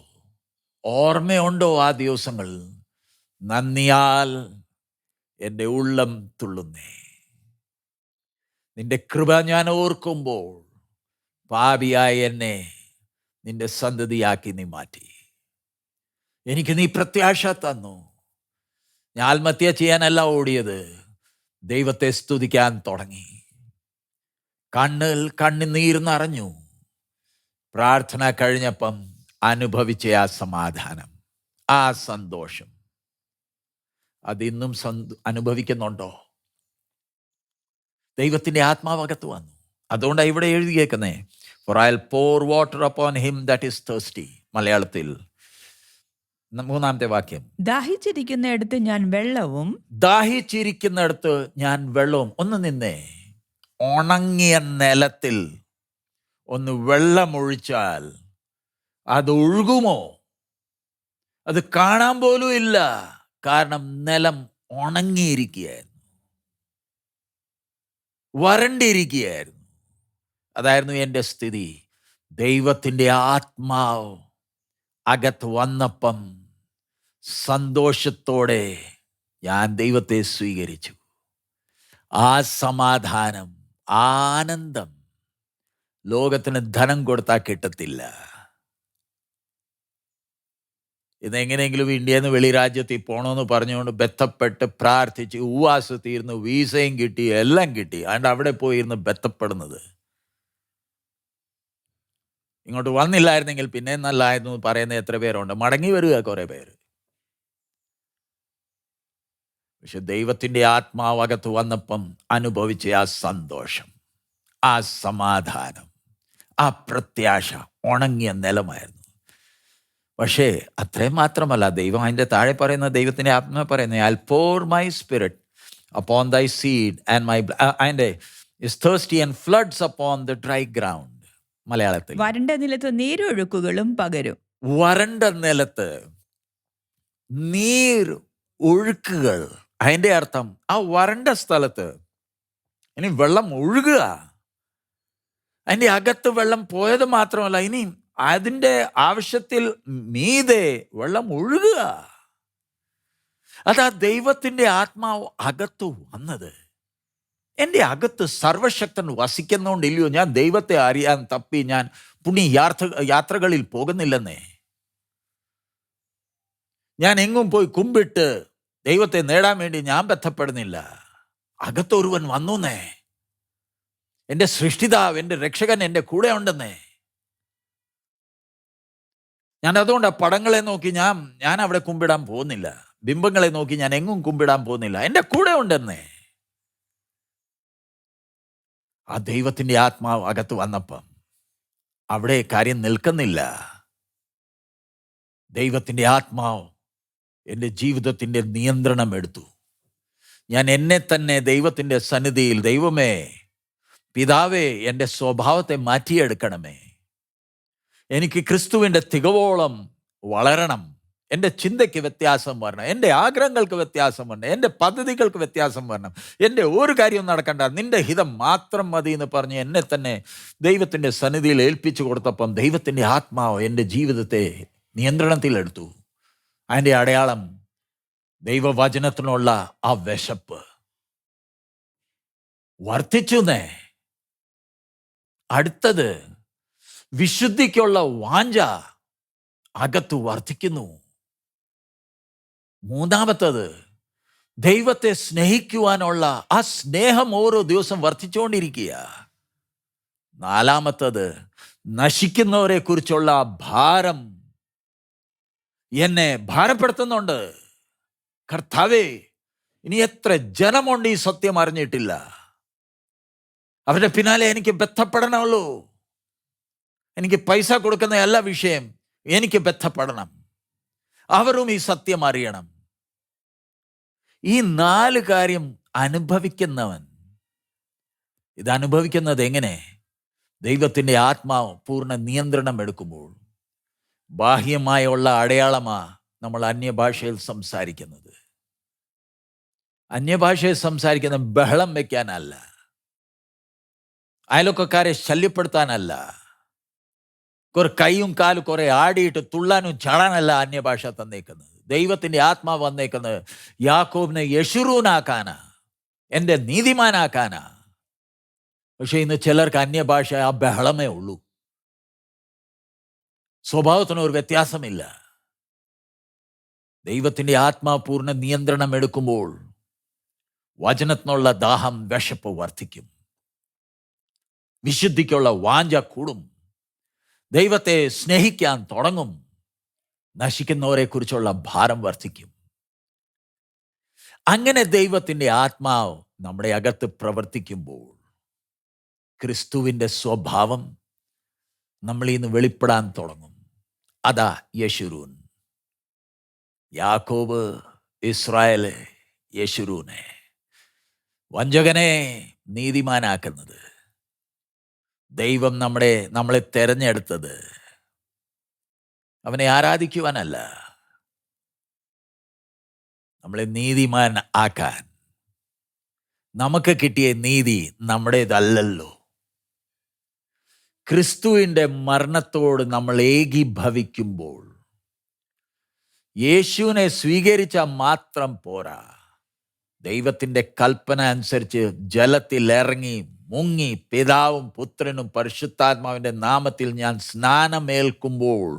ഓർമ്മയുണ്ടോ ആ ദിവസങ്ങൾ? നന്ദിയാൽ എൻ്റെ ഉള്ളം തുള്ളുന്നേ. നിന്റെ കൃപ ഞാൻ ഓർക്കുമ്പോൾ പാപിയായ എന്നെ നിന്റെ സന്തതിയാക്കി നീ മാറ്റി. എനിക്ക് നീ പ്രത്യാശ തന്നു. ഞാൻ ആത്മഹത്യ ചെയ്യാനല്ല ഓടിയത്, ദൈവത്തെ സ്തുതിക്കാൻ തുടങ്ങി. കണ്ണുനീർ നിറഞ്ഞു. പ്രാർത്ഥന കഴിഞ്ഞപ്പം അനുഭവിച്ച ആ സമാധാനം, ആ സന്തോഷം, അതിന്നും അനുഭവിക്കുന്നുണ്ടോ? ദൈവത്തിൻ്റെ ആത്മാവകത്ത് വന്നു. അതുകൊണ്ടാണ് ഇവിടെ എഴുതിയേക്കുന്നേ, For I'll pour water upon him that is thirsty. മലയാളത്തിൽ 3-ാമത്തെ വാക്യം, ദാഹിച്ചിരിക്കുന്നിടത്ത് ഞാൻ വെള്ളവും. ദാഹിച്ചിരിക്കുന്നിടത്ത് ഞാൻ വെള്ളവും. ഒന്ന് നിന്നേ. ഉണങ്ങിയ നിലത്തിൽ ഒന്ന് വെള്ളമൊഴിച്ചാൽ അത് ഒഴുകുമോ? അത് കാണാൻ പോലും ഇല്ല. കാരണം നിലം ഉണങ്ങിയിരിക്കുകയായിരുന്നു, വരണ്ടിരിക്കുകയായിരുന്നു. അതായിരുന്നു എൻ്റെ സ്ഥിതി. ദൈവത്തിൻ്റെ ആത്മാവ് അകത്ത് വന്നപ്പം സന്തോഷത്തോടെ ഞാൻ ദൈവത്തെ സ്വീകരിച്ചു. ആ സമാധാനം, ആനന്ദം ലോകത്തിന് ധനം കൊടുത്താൽ കിട്ടത്തില്ല. ഇന്ന് എങ്ങനെയെങ്കിലും ഇന്ത്യയിൽ നിന്ന് വെളിരാജ്യത്തിൽ പോകണമെന്ന് പറഞ്ഞുകൊണ്ട് ബന്ധപ്പെട്ട് പ്രാർത്ഥിച്ച് ഉപവാസത്തിരുന്ന് വീസയും കിട്ടി, എല്ലാം കിട്ടി. അതുകൊണ്ട് അവിടെ പോയിരുന്ന് ബന്ധപ്പെടുന്നത്. ഇങ്ങോട്ട് വന്നില്ലായിരുന്നെങ്കിൽ പിന്നെ നല്ലായിരുന്നു പറയുന്ന എത്ര പേരുണ്ട്. മടങ്ങി വരിക കുറേ പേര്. പക്ഷെ ദൈവത്തിൻ്റെ ആത്മാവകത്ത് വന്നപ്പം അനുഭവിച്ച ആ സന്തോഷം, ആ സമാധാനം, ആ പ്രത്യാശ ഉണങ്ങിയ നിലമായിരുന്നു. പക്ഷേ അത്രയും മാത്രമല്ല, ദൈവം അതിൻ്റെ താഴെ പറയുന്ന, ദൈവത്തിൻ്റെ ആത്മാ പറയുന്നത്, I'll pour my spirit upon thy seed and my and is thirsty and floods upon the dry ground. മലയാളത്തിൽ വരണ്ട നിലത്ത് നീരൊഴുക്കുകളും പകരും. വരണ്ട നിലത്ത് നീർ ഒഴുക്കുകൾ. അതിൻ്റെ അർത്ഥം ആ വരണ്ട സ്ഥലത്ത് ഇനി വെള്ളം ഒഴുകുക. അതിൻ്റെ അകത്ത് വെള്ളം പോയത് മാത്രമല്ല, ഇനി അതിൻ്റെ ആവശ്യത്തിൽ മീതെ വെള്ളം ഒഴുകുക. അതാ ദൈവത്തിൻ്റെ ആത്മാവ് അകത്ത് വന്നത്. എൻ്റെ അകത്ത് സർവശക്തൻ വസിക്കുന്നോണ്ടില്ലയോ ഞാൻ ദൈവത്തെ അറിയാൻ തപ്പി ഞാൻ പുണ്യ യാത്രകളിൽ പോകുന്നില്ലെന്നേ. ഞാൻ എങ്ങും പോയി കുമ്പിട്ട് ദൈവത്തെ നേടാൻ വേണ്ടി ഞാൻ ബന്ധപ്പെടുന്നില്ല. അകത്തൊരുവൻ വന്നൂന്നേ. എൻ്റെ സൃഷ്ടിതാവ്, എൻ്റെ രക്ഷകൻ എൻ്റെ കൂടെ ഉണ്ടെന്നേ. ഞാൻ അതുകൊണ്ട് ആ പടങ്ങളെ നോക്കി ഞാൻ അവിടെ കുമ്പിടാൻ പോകുന്നില്ല. ബിംബങ്ങളെ നോക്കി ഞാൻ എങ്ങും കുമ്പിടാൻ പോകുന്നില്ല. എൻ്റെ കൂടെ ഉണ്ടെന്നേ. ആ ദൈവത്തിൻ്റെ ആത്മാവ് അകത്ത് വന്നപ്പം അവിടെ കാര്യം നിൽക്കുന്നില്ല. ദൈവത്തിൻ്റെ ആത്മാവ് എൻ്റെ ജീവിതത്തിൻ്റെ നിയന്ത്രണം എടുത്തു. ഞാൻ എന്നെ തന്നെ ദൈവത്തിൻ്റെ സന്നിധിയിൽ, ദൈവമേ പിതാവേ എൻ്റെ സ്വഭാവത്തെ മാറ്റിയെടുക്കണമേ. എനിക്ക് ക്രിസ്തുവിൻ്റെ തികവോളം വളരണം. എൻ്റെ ചിന്തയ്ക്ക് വ്യത്യാസം വരണം, എൻ്റെ ആഗ്രഹങ്ങൾക്ക് വ്യത്യാസം വരണം, എൻ്റെ പദ്ധതികൾക്ക് വ്യത്യാസം വരണം. എൻ്റെ ഒരു കാര്യവും നടക്കണ്ട, നിൻ്റെ ഹിതം മാത്രം മതി എന്ന് പറഞ്ഞ് എന്നെ തന്നെ ദൈവത്തിൻ്റെ സന്നിധിയിൽ ഏൽപ്പിച്ചു കൊടുത്തപ്പം ദൈവത്തിൻ്റെ ആത്മാവ് എൻ്റെ ജീവിതത്തെ നിയന്ത്രണത്തിലെടുത്തു. അതിൻ്റെ അടയാളം ദൈവവചനത്തിനുള്ള ആ വിശപ്പ് വർദ്ധിച്ചുന്നേ. അടുത്തത് വിശുദ്ധിക്കുള്ള വാഞ്ച അകത്ത് വർദ്ധിക്കുന്നു. മൂന്നാമത്തത് ദൈവത്തെ സ്നേഹിക്കുവാനുള്ള ആ സ്നേഹം ഓരോ ദിവസം വർദ്ധിച്ചുകൊണ്ടിരിക്കുക. നാലാമത്തത് നശിക്കുന്നവരെ കുറിച്ചുള്ള ഭാരം എന്നെ ഭാരപ്പെടുത്തുന്നുണ്ട്. കർത്താവേ, ഇനി എത്ര ജനമുണ്ട് ഈ സത്യം അറിഞ്ഞിട്ടില്ല, അവരുടെ പിന്നാലെ എനിക്ക് ബന്ധപ്പെടണമല്ലോ. എനിക്ക് പൈസ കൊടുക്കുന്ന എല്ലാ വിഷയം എനിക്ക് ബന്ധപ്പെടണം, അവരും ഈ സത്യം അറിയണം. ഈ 4 കാര്യം അനുഭവിക്കുന്നവൻ, ഇത് അനുഭവിക്കുന്നത് എങ്ങനെ? ദൈവത്തിൻ്റെ ആത്മാവ് പൂർണ്ണ നിയന്ത്രണം എടുക്കുമ്പോൾ. ബാഹ്യമായുള്ള അടയാളമാ നമ്മൾ അന്യഭാഷയിൽ സംസാരിക്കുന്നത്. അന്യഭാഷയിൽ സംസാരിക്കുന്ന ബഹളം വെക്കാനല്ല, അയൽവക്കക്കാരെ ശല്യപ്പെടുത്താനല്ല, കുറെ കൈയും കാലും കുറെ ആടിയിട്ട് തുള്ളാനും ചാടാനല്ല അന്യഭാഷ തന്നേക്കുന്നത്. ദൈവത്തിൻ്റെ ആത്മാവ് വന്നേക്കുന്നത് യാക്കോബിനെ യശുറൂനാക്കാനാ, എൻ്റെ നീതിമാനാക്കാനാ. പക്ഷെ ഇന്ന് ചിലർക്ക് അന്യഭാഷ ആ ബഹളമേ ഉള്ളൂ. സ്വഭാവത്തിന് ഒരു വ്യത്യാസമില്ല. ദൈവത്തിൻ്റെ ആത്മാവ് പൂർണ്ണ നിയന്ത്രണം എടുക്കുമ്പോൾ വചനത്തിനുള്ള ദാഹം, വിശപ്പ് വർദ്ധിക്കും. വിശുദ്ധിക്കുള്ള വാഞ്ച കൂടും. ദൈവത്തെ സ്നേഹിക്കാൻ തുടങ്ങും. നശിക്കുന്നവരെ കുറിച്ചുള്ള ഭാരം വർദ്ധിക്കും. അങ്ങനെ ദൈവത്തിൻ്റെ ആത്മാവ് നമ്മുടെ അകത്ത് പ്രവർത്തിക്കുമ്പോൾ ക്രിസ്തുവിൻ്റെ സ്വഭാവം നമ്മളിൽ നിന്ന് വെളിപ്പെടാൻ തുടങ്ങും. അതാ യശുരൂൻ. യാക്കോബ് ഇസ്രായേല് യശുരൂനെ, വഞ്ചകനെ നീതിമാനാക്കുന്നത്. ദൈവം നമ്മളെ തെരഞ്ഞെടുത്തത് അവനെ ആരാധിക്കുവാനല്ല, നമ്മളെ നീതിമാൻ ആക്കാൻ. നമുക്ക് കിട്ടിയ നീതി നമ്മുടേതല്ലല്ലോ. ക്രിസ്തുവിൻ്റെ മരണത്തോട് നമ്മൾ ഏകീഭവിക്കുമ്പോൾ, യേശുവിനെ സ്വീകരിച്ചാൽ മാത്രം പോരാ. ദൈവത്തിൻ്റെ കൽപ്പന അനുസരിച്ച് ജലത്തിൽ ഇറങ്ങി മുങ്ങി പിതാവും പുത്രനും പരിശുദ്ധാത്മാവിൻ്റെ നാമത്തിൽ ഞാൻ സ്നാനമേൽക്കുമ്പോൾ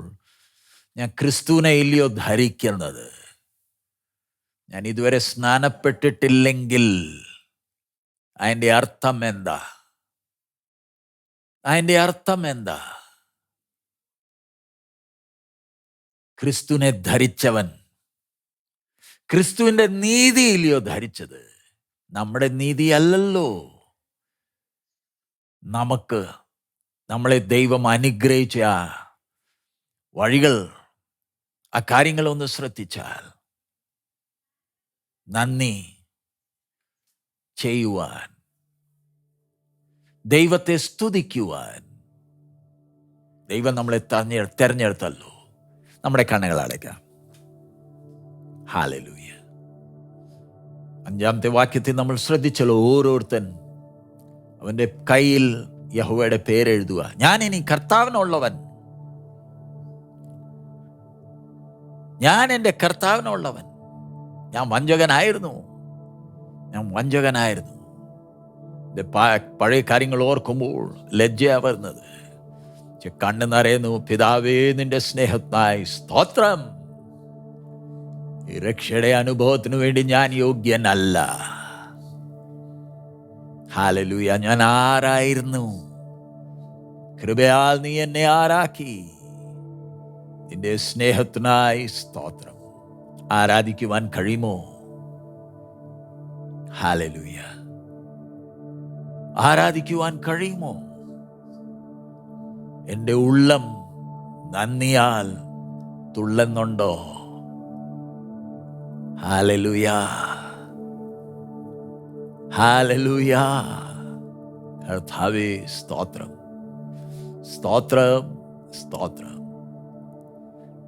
ഞാൻ ക്രിസ്തുവിനെ ഇല്ലയോ ധരിക്കുന്നത്? ഞാൻ ഇതുവരെ സ്നാനപ്പെട്ടിട്ടില്ലെങ്കിൽ അതിൻ്റെ അർത്ഥം എന്താ? അതിൻ്റെ അർത്ഥം എന്താ? ക്രിസ്തുവിനെ ധരിച്ചവൻ ക്രിസ്തുവിൻ്റെ നീതിയില്ലയോ ധരിച്ചത്? നമ്മുടെ നീതി അല്ലല്ലോ. നമ്മളെ ദൈവം അനുഗ്രഹിച്ച ആ വഴികൾ, ആ കാര്യങ്ങളൊന്ന് ശ്രദ്ധിച്ചാൽ നന്ദി ചെയ്യുവാൻ, ദൈവത്തെ സ്തുതിക്കുവാൻ ദൈവം നമ്മളെ തെരഞ്ഞെടുത്തല്ലോ. നമ്മുടെ കണ്ണുകൾ അടയ്ക്കാം. ഹല്ലേലൂയ. 5-ാമത്തെ വാക്യത്തിൽ നമ്മൾ ശ്രദ്ധിച്ചല്ലോ, ഓരോരുത്തൻ അവൻ്റെ കയ്യിൽ യഹോവയുടെ പേരെഴുതുക. ഞാൻ ഇനി കർത്താവിനുള്ളവൻ, ഞാൻ എൻ്റെ കർത്താവിനുള്ളവൻ. ഞാൻ വഞ്ചകനായിരുന്നു. എൻ്റെ പഴയ കാര്യങ്ങൾ ഓർക്കുമ്പോൾ ലജ്ജയാ വരുന്നത്. കണ്ണ് നിറയുന്നു. പിതാവേ, നിന്റെ സ്നേഹത്തിനായി സ്തോത്രം. ഈ രക്ഷയുടെ അനുഭവത്തിനു വേണ്ടി ഞാൻ യോഗ്യനല്ല. ഹല്ലേലൂയ. ഞാൻ ആരായിരുന്നു? കൃപയാൽ നീ എന്നെ ആരാക്കി. നിന്റെ സ്നേഹത്തിനായി സ്തോത്രം. ആരാധിക്കുവാൻ കഴിയുമോ? ഹല്ലേലൂയ. ആരാധിക്കുവാൻ കഴിയുമോ? എൻ്റെ ഉള്ളം നന്ദിയാൽ തുള്ളുന്നുണ്ടോ? Hallelujah, hallelujah. കർത്താവേ, സ്തോത്രം, സ്തോത്രം, സ്തോത്രം.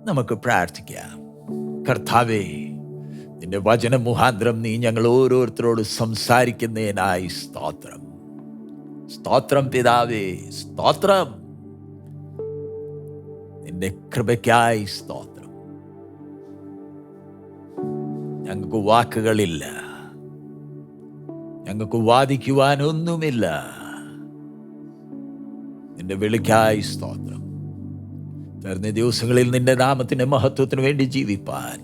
നമുക്ക് പ്രാർത്ഥിക്കാം. കർത്താവേ, നിന്റെ വചന മുഖാന്തരം നീ ഞങ്ങൾ ഓരോരുത്തരോട് സംസാരിക്കുന്നതിനായി സ്തോത്രം. സ്തോത്രം പിതാവേ, സ്തോത്രം. നിന്റെ കൃപയ്ക്കായി സ്തോത്രം. ഞങ്ങൾക്ക് വാക്കുകളില്ല, ഞങ്ങൾക്ക് വാദിക്കുവാനൊന്നുമില്ല. നിന്റെ വിളിക്കായി സ്തോത്രം. തരുന്ന ദിവസങ്ങളിൽ നിന്റെ നാമത്തിന്റെ മഹത്വത്തിന് വേണ്ടി ജീവിപ്പാൻ,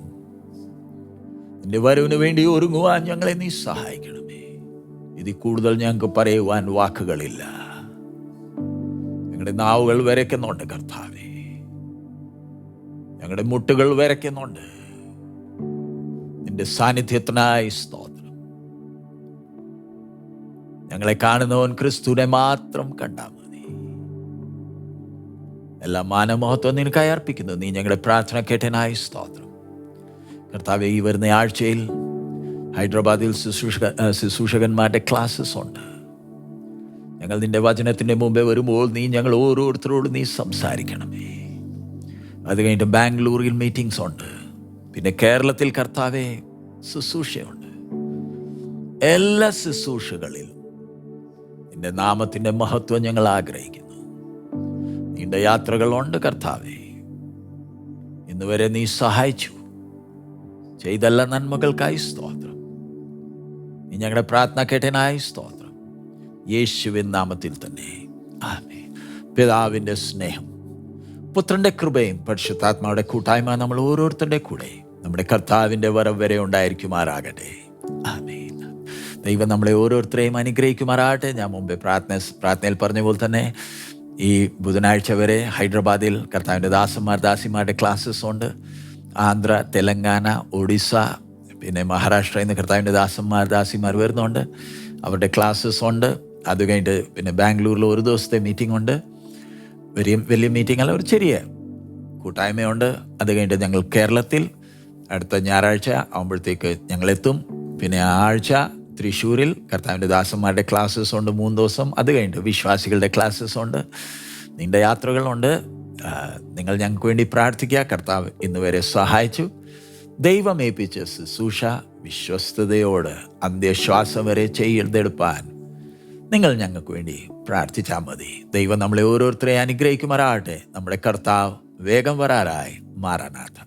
നിന്റെ വരവിന് വേണ്ടി ഒരുങ്ങുവാൻ ഞങ്ങളെ നീ സഹായിക്കണമേ. ഇതിൽ കൂടുതൽ ഞങ്ങൾക്ക് പറയുവാൻ വാക്കുകളില്ല. ഞങ്ങളുടെ നാവുകൾ വിറയ്ക്കുന്നുണ്ട് കർത്താവേ, ഞങ്ങളുടെ മുട്ടുകൾ വിറയ്ക്കുന്നുണ്ട്. നിന്റെ സാന്നിധ്യത്തിനായി സ്തോത്രം. ഞങ്ങളെ കാണുന്നവൻ ക്രിസ്തുവിനെ മാത്രം കണ്ടാൽ മതി. എല്ലാ മാനമഹത്വം നിനക്കായി അർപ്പിക്കുന്നു. നീ ഞങ്ങളുടെ പ്രാർത്ഥന കേട്ടനായി സ്തോത്രം. കർത്താവേ, ഈ വരുന്ന ആഴ്ചയിൽ ഹൈദരാബാദിൽ ശുശ്രൂഷകന്മാരുടെ ക്ലാസ്സസ് ഉണ്ട്. ഞങ്ങൾ നിന്റെ വചനത്തിൻ്റെ മുമ്പേ വരുമ്പോൾ നീ ഞങ്ങൾ ഓരോരുത്തരോടും നീ സംസാരിക്കണമേ. അത് കഴിഞ്ഞിട്ട് ബാംഗ്ലൂരിൽ മീറ്റിംഗ്സ് ഉണ്ട്. പിന്നെ കേരളത്തിൽ കർത്താവേ ശുശ്രൂഷയുണ്ട്. എല്ലാ ശുശ്രൂഷകളിലും നിന്റെ നാമത്തിൻ്റെ മഹത്വം ഞങ്ങൾ ആഗ്രഹിക്കുന്നു. നീണ്ട യാത്രകളുണ്ട് കർത്താവേ. ഇന്നുവരെ നീ സഹായിച്ചു. ചെയ്തെല്ലാ നന്മകൾക്കായി സ്തോത്രം. നീ ഞങ്ങളുടെ പ്രാർത്ഥന കേട്ടനായി സ്തോത്രം. യേശുവിൻ നാമത്തിൽ തന്നെ ആമേൻ. പിതാവിൻ്റെ സ്നേഹം, പുത്രന്റെ കൃപയും പരിശുദ്ധാത്മാവിടെ കൂട്ടായ്മ നമ്മൾ ഓരോരുത്തരുടെ കൂടെ നമ്മുടെ കർത്താവിൻ്റെ വരവ് വരെ ഉണ്ടായിരിക്കുമാറാകട്ടെ. ആമേൻ. ദൈവം നമ്മളെ ഓരോരുത്തരെയും അനുഗ്രഹിക്കുമാറാകട്ടെ. ഞാൻ മുമ്പേ പ്രാർത്ഥനയിൽ പറഞ്ഞ പോലെ തന്നെ ഈ ബുധനാഴ്ച വരെ ഹൈദരാബാദിൽ കർത്താവിൻ്റെ ദാസിമാരുടെ ക്ലാസ്സസ് ഉണ്ട്. ആന്ധ്ര, തെലങ്കാന, ഒഡീസ, പിന്നെ മഹാരാഷ്ട്രയിൽ നിന്ന് കർത്താവിൻ്റെ ദാസിമാർ വരുന്നുണ്ട്. അവരുടെ ക്ലാസ്സസ് ഉണ്ട്. അത് കഴിഞ്ഞിട്ട് പിന്നെ ബാംഗ്ലൂരിൽ ഒരു ദിവസത്തെ മീറ്റിംഗ് ഉണ്ട്. വലിയ മീറ്റിംഗ് അല്ല, ഒരു ചെറിയ കൂട്ടായ്മയുണ്ട്. അത് കഴിഞ്ഞിട്ട് ഞങ്ങൾ കേരളത്തിൽ അടുത്ത ഞായറാഴ്ച ആകുമ്പോഴത്തേക്ക് ഞങ്ങളെത്തും. പിന്നെ ആ ആഴ്ച തൃശ്ശൂരിൽ കർത്താവിൻ്റെ ദാസന്മാരുടെ ക്ലാസ്സസ് ഉണ്ട് 3 ദിവസം. അത് കഴിഞ്ഞിട്ട് വിശ്വാസികളുടെ ക്ലാസ്സസ് ഉണ്ട്. നീണ്ട യാത്രകളുണ്ട്. നിങ്ങൾ ഞങ്ങൾക്ക് വേണ്ടി പ്രാർത്ഥിക്കുക. കർത്താവ് ഇന്ന് വരെ സഹായിച്ചു. ദൈവം ഏൽപ്പിച്ച ശുശ്രൂഷ വിശ്വസ്തയോട് അന്ത്യശ്വാസം വരെ ചെയ്തെടുപ്പാൻ നിങ്ങൾ ഞങ്ങൾക്ക് വേണ്ടി പ്രാർത്ഥിച്ചാൽ മതി. ദൈവം നമ്മളെ ഓരോരുത്തരെയും അനുഗ്രഹിക്കുമാറാകട്ടെ. നമ്മുടെ കർത്താവ് വേഗം വരാറായി. മാറാനാഥ.